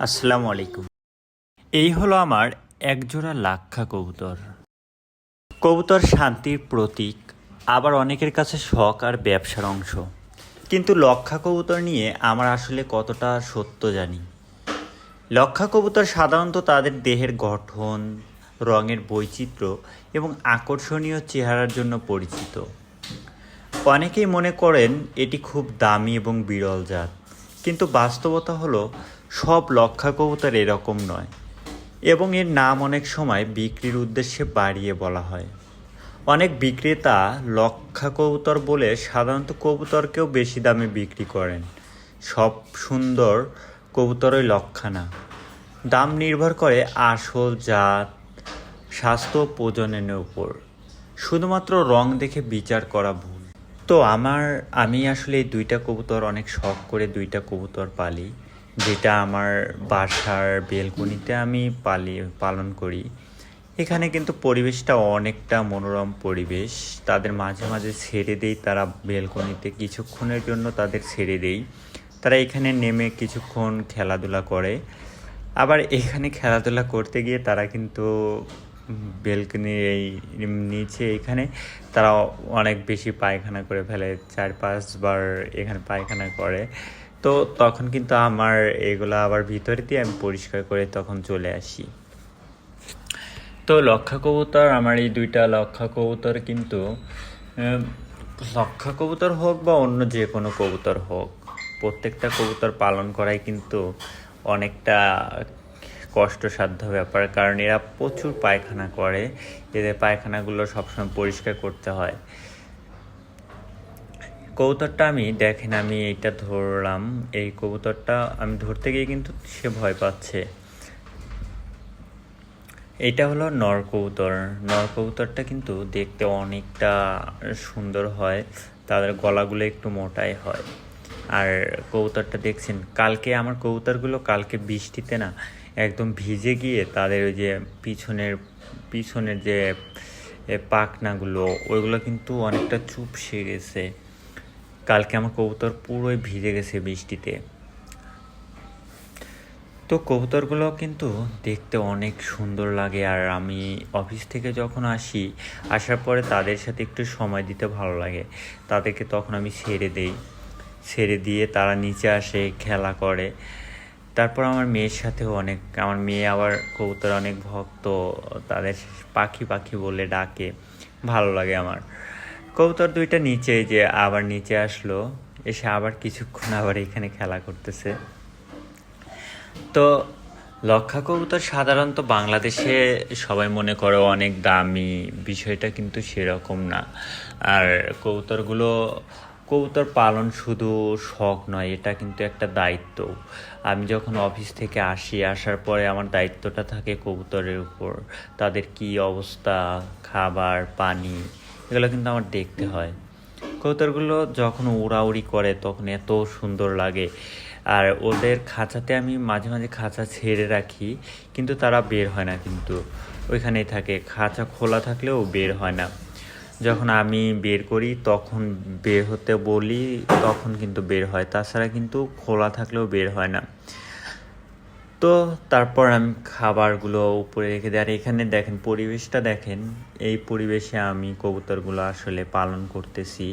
আসসালামু আলাইকুম। এই হলো আমার একজোড়া লাক্ষা কবুতর। কবুতর শান্তির প্রতীক, আবার অনেকের কাছে শখ আর ব্যবসার অংশ। কিন্তু লক্ষা কবুতর নিয়ে আমরা আসলে কতটা সত্য জানি? লক্ষা কবুতর সাধারণত তাদের দেহের গঠন, রঙের বৈচিত্র্য এবং আকর্ষণীয় চেহারার জন্য পরিচিত। অনেকেই মনে করেন এটি খুব দামি এবং বিরল জাত, কিন্তু বাস্তবতা হলো সব লক্ষা কবুতর এরকম নয় এবং এর নাম অনেক সময় বিক্রির উদ্দেশ্যে বাড়িয়ে বলা হয়। অনেক বিক্রেতা লক্ষা কবুতর বলে সাধারণত কবুতরকেও বেশি দামে বিক্রি করেন। সব সুন্দর কবুতরই লক্ষা না। দাম নির্ভর করে আসল জাত, স্বাস্থ্য ও প্রজননের উপর। শুধুমাত্র রং দেখে বিচার করা ভুল। তো আমি আসলে এই দুইটা কবুতর অনেক শখ করে দুইটা কবুতর পালি, যেটা আমার বাসার বেলকনিতে আমি পালন করি। এখানে কিন্তু পরিবেশটা অনেকটা মনোরম পরিবেশ। তাদের মাঝে মাঝে ছেড়ে দেই, তারা বেলকনিতে কিছুক্ষণের জন্য তাদের ছেড়ে দেই। তারা এখানে নেমে কিছুক্ষণ খেলাধুলা করে। আবার এখানে খেলাধুলা করতে গিয়ে তারা কিন্তু বেলকনির এই নিচে এখানে তারা অনেক বেশি পায়খানা করে ফেলে, 4-5 বার এখানে পায়খানা করে। তো তখন কিন্তু আমার এগুলো আবার ভিতরে দিয়ে আমি পরিষ্কার করে তখন চলে আসি। তো লক্ষা কবুতর, আমার এই দুইটা লক্ষা কবুতর কিন্তু লক্ষা কবুতর হোক বা অন্য যে কোনো কবুতর হোক, প্রত্যেকটা কবুতর পালন করাই কিন্তু অনেকটা কষ্টসাধ্য ব্যাপার, কারণ এরা প্রচুর পায়খানা করে। এদের পায়খানাগুলো সবসময় পরিষ্কার করতে হয়। কবুতরটা আমি এইটা ধরলাম, এই কবুতরটা আমি ধরতে গিয়ে কিন্তু সে ভয় পাচ্ছে। এটা হলো নর কবুতর। নর কবুতরটা কিন্তু দেখতে অনেকটা সুন্দর হয়, তাদের গলাগুলো একটু মোটাই হয়। আর কবুতরটা দেখছেন, আমার কবুতরগুলো কালকে বৃষ্টিতে না একদম ভিজে গিয়ে তাদের ওই যে পিছনের যে পাখনাগুলো ওইগুলো কিন্তু অনেকটা চুপসে গেছে। কালকে আমার কবুতর পুরোই ভিজে গেছে বৃষ্টিতে। তো কবুতরগুলো কিন্তু দেখতে অনেক সুন্দর লাগে। আর আমি অফিস থেকে যখন আসার পরে তাদের সাথে একটু সময় দিতে ভালো লাগে। তাদেরকে তখন আমি ছেড়ে দিয়ে তারা নিচে আসে, খেলা করে। তারপর আমার মেয়ে আবার কবুতর অনেক ভক্ত, তাদের পাখি পাখি বলে ডাকে, ভালো লাগে আমার। কবুতর দুইটা নিচে আসলো, এসে আবার কিছুক্ষণ আবার এখানে খেলা করতেছে। তো লক্ষা কবুতর সাধারণত বাংলাদেশে সবাই মনে করে অনেক দামি, বিষয়টা কিন্তু সেরকম না। আর কবুতর পালন শুধু শখ নয়, এটা কিন্তু একটা দায়িত্ব। আমি যখন অফিস থেকে আসার পরে আমার দায়িত্বটা থাকে কবুতরের উপর। তাদের কি অবস্থা, খাবার পানি, এগুলো কিন্তু আমার দেখতে হয়। কবুতরগুলো যখন উড়াউড়ি করে তখন এত সুন্দর লাগে। আর ওদের খাঁচাতে আমি মাঝে মাঝে খাঁচা ছেড়ে রাখি, কিন্তু তারা বের হয় না, কিন্তু ওইখানেই থাকে। খাঁচা খোলা থাকলেও বের হয় না। যখন আমি বের করি তখন বের হতে বলি, তখন কিন্তু বের হয়, তাছাড়া কিন্তু খোলা থাকলেও বের হয় না। তো তারপর আমি খাবারগুলো উপরে রেখে দিই। আর এখানে দেখেন, পরিবেশটা দেখেন, এই পরিবেশে আমি কবুতরগুলো আসলে পালন করতেছি।